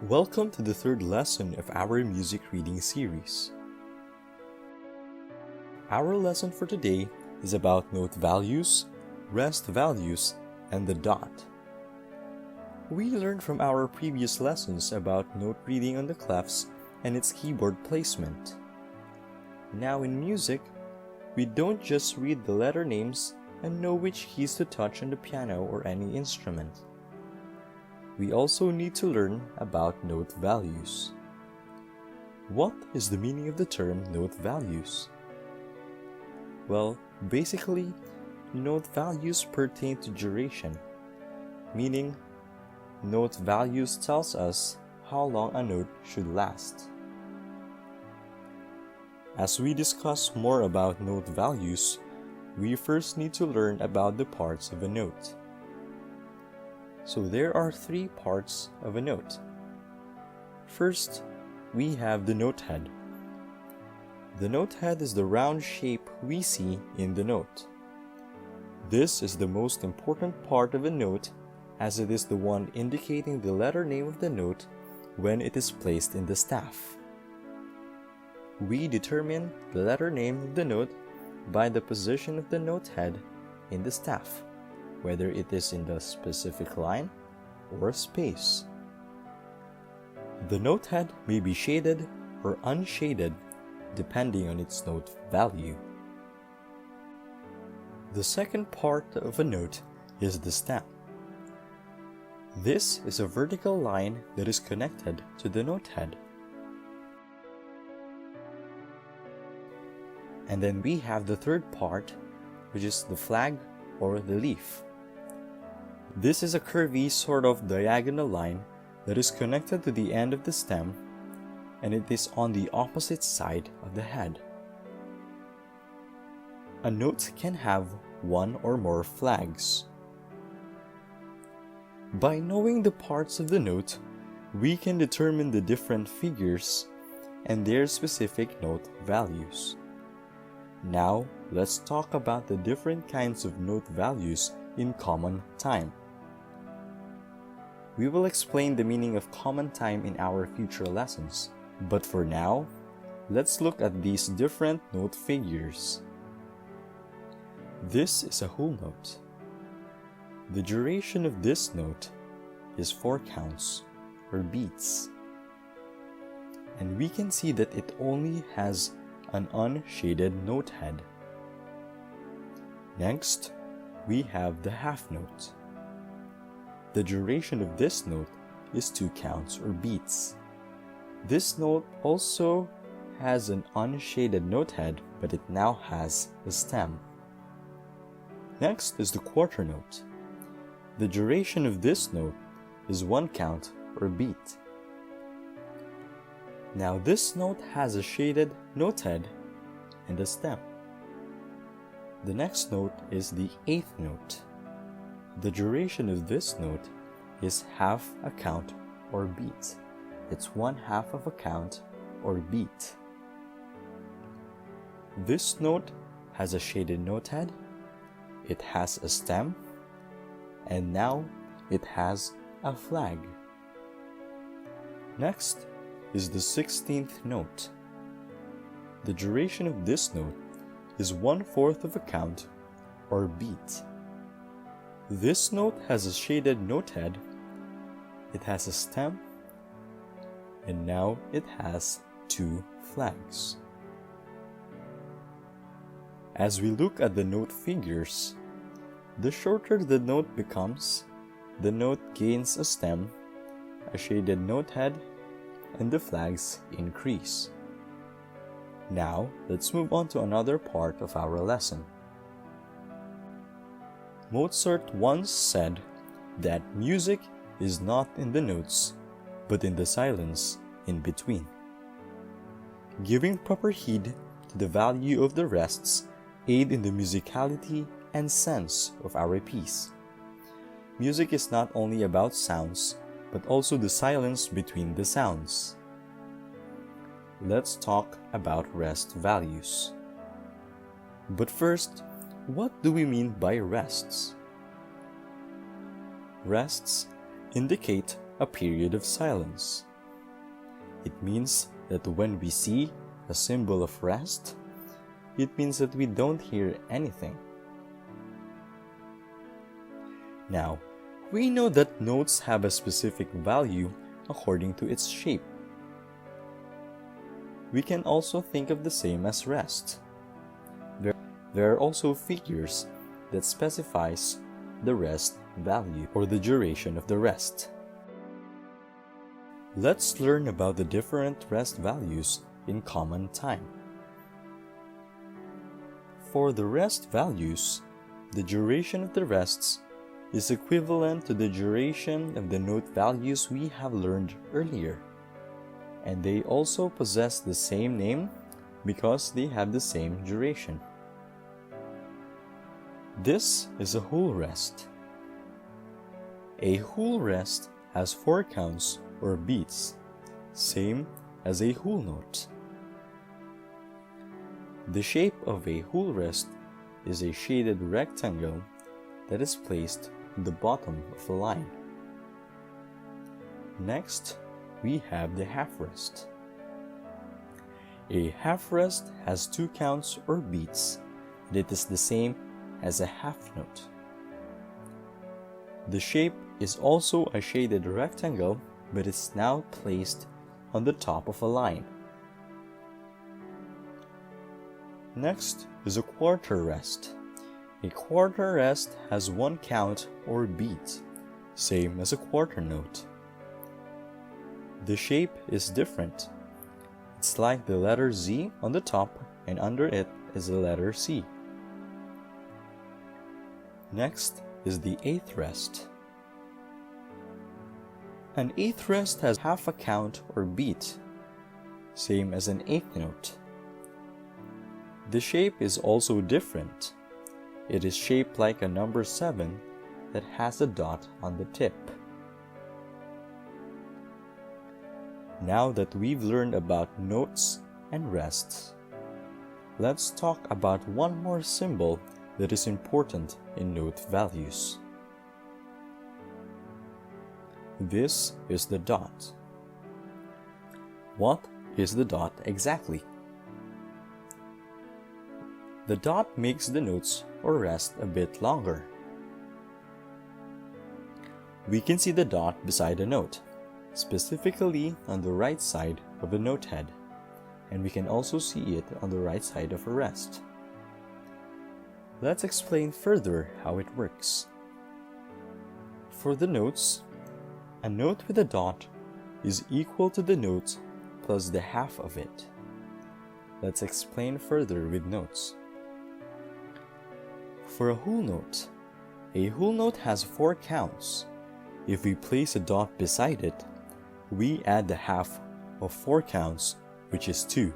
Welcome to the third lesson of our music reading series. Our lesson for today is about note values, rest values, and the dot. We learned from our previous lessons about note reading on the clefs and its keyboard placement. Now in music, we don't just read the letter names and know which keys to touch on the piano or any instrument. We also need to learn about note values. What is the meaning of the term note values? Well, basically, note values pertain to duration, meaning note values tells us how long a note should last. As we discuss more about note values, we first need to learn about the parts of a note. So there are three parts of a note. First, we have the note head. The note head is the round shape we see in the note. This is the most important part of a note as it is the one indicating the letter name of the note when it is placed in the staff. We determine the letter name of the note by the position of the note head in the staff, whether it is in the specific line or space. The note head may be shaded or unshaded depending on its note value. The second part of a note is the stem. This is a vertical line that is connected to the note head. And then we have the third part, which is the flag or the leaf. This is a curvy sort of diagonal line that is connected to the end of the stem, and it is on the opposite side of the head. A note can have one or more flags. By knowing the parts of the note, we can determine the different figures and their specific note values. Now, let's talk about the different kinds of note values in common time. We will explain the meaning of common time in our future lessons, but for now, let's look at these different note figures. This is a whole note. The duration of this note is 4 counts or beats, and we can see that it only has an unshaded note head. Next, we have the half note. The duration of this note is 2 counts or beats. This note also has an unshaded note head, but it now has a stem. Next is the quarter note. The duration of this note is 1 count or beat. Now this note has a shaded note head and a stem. The next note is the eighth note. The duration of this note is half a count or beat. It's 1/2 of a count or beat. This note has a shaded note head, it has a stem, and now it has a flag. Next is the 16th note. The duration of this note is 1/4 of a count or beat. This note has a shaded note head, it has a stem, and now it has 2 flags. As we look at the note figures, the shorter the note becomes, the note gains a stem, a shaded note head, and the flags increase. Now, let's move on to another part of our lesson. Mozart once said that music is not in the notes, but in the silence in between. Giving proper heed to the value of the rests aid in the musicality and sense of our piece. Music is not only about sounds, but also the silence between the sounds. Let's talk about rest values. But first, what do we mean by rests? Rests indicate a period of silence. It means that when we see a symbol of rest, it means that we don't hear anything. Now, we know that notes have a specific value according to its shape. We can also think of the same as rest. There are also figures that specifies the rest value or the duration of the rest. Let's learn about the different rest values in common time. For the rest values, the duration of the rests is equivalent to the duration of the note values we have learned earlier, and they also possess the same name because they have the same duration. This is a whole rest. A whole rest has 4 counts or beats, same as a whole note. The shape of a whole rest is a shaded rectangle that is placed on the bottom of a line. Next, we have the half rest. A half rest has 2 counts or beats, and it is the same as a half note. The shape is also a shaded rectangle, but it's now placed on the top of a line. Next is a quarter rest. A quarter rest has 1 count or beat, same as a quarter note. The shape is different. It's like the letter Z on the top, and under it is the letter C. Next is the eighth rest. An eighth rest has half a count or beat, same as an eighth note. The shape is also different. It is shaped like a number 7 that has a dot on the tip. Now that we've learned about notes and rests, let's talk about one more symbol that is important in note values. This is the dot. What is the dot exactly? The dot makes the notes or rest a bit longer. We can see the dot beside a note, specifically on the right side of the note head, and we can also see it on the right side of a rest. Let's explain further how it works. For the notes, a note with a dot is equal to the note plus the half of it. Let's explain further with notes. For a whole note has 4 counts. If we place a dot beside it, we add the half of 4 counts, which is 2.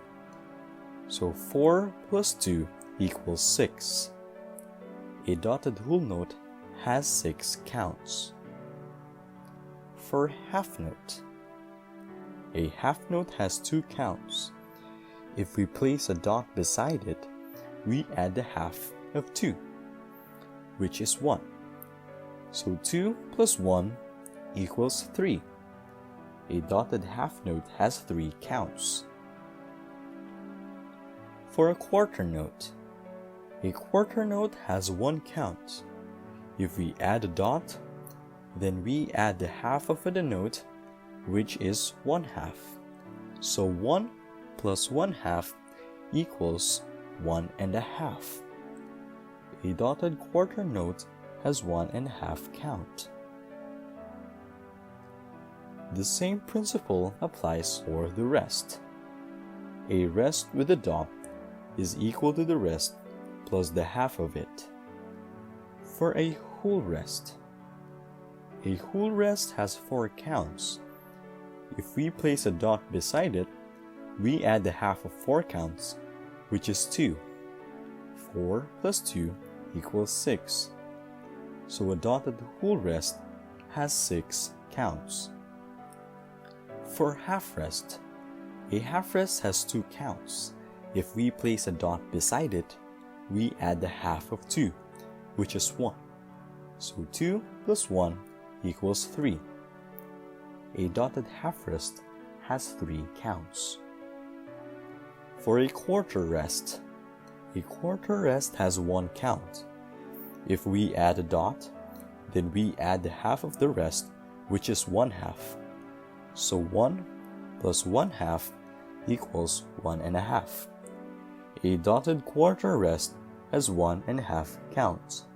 So 4 plus 2 equals 6. A dotted whole note has 6 counts. For half note, a half note has 2 counts. If we place a dot beside it, we add the half of 2, which is 1. So 2 plus 1 equals 3. A dotted half note has 3 counts. For a quarter note has 1 count. If we add a dot, then we add the half of the note, which is 1/2. So 1 plus 1/2 equals 1.5. A dotted quarter note has 1.5 count. The same principle applies for the rest. A rest with a dot is equal to the rest plus the half of it. For a whole rest has 4 counts. If we place a dot beside it, we add the half of 4 counts, which is 2. 4 plus 2 equals 6. So a dotted whole rest has 6 counts. For half rest, a half rest has 2 counts. If we place a dot beside it, we add the half of 2, which is 1. So 2 plus 1 equals 3. A dotted half rest has 3 counts. For a quarter rest has 1 count. If we add a dot, then we add the half of the rest, which is 1/2. So 1 plus 1/2 equals 1.5. A dotted quarter rest has 1.5 counts.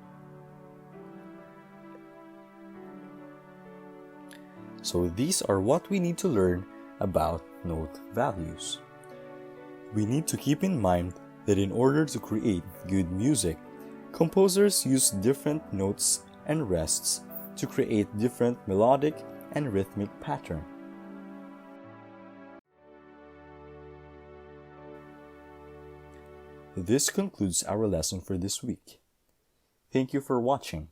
So these are what we need to learn about note values. We need to keep in mind that in order to create good music, composers use different notes and rests to create different melodic and rhythmic patterns. This concludes our lesson for this week. Thank you for watching.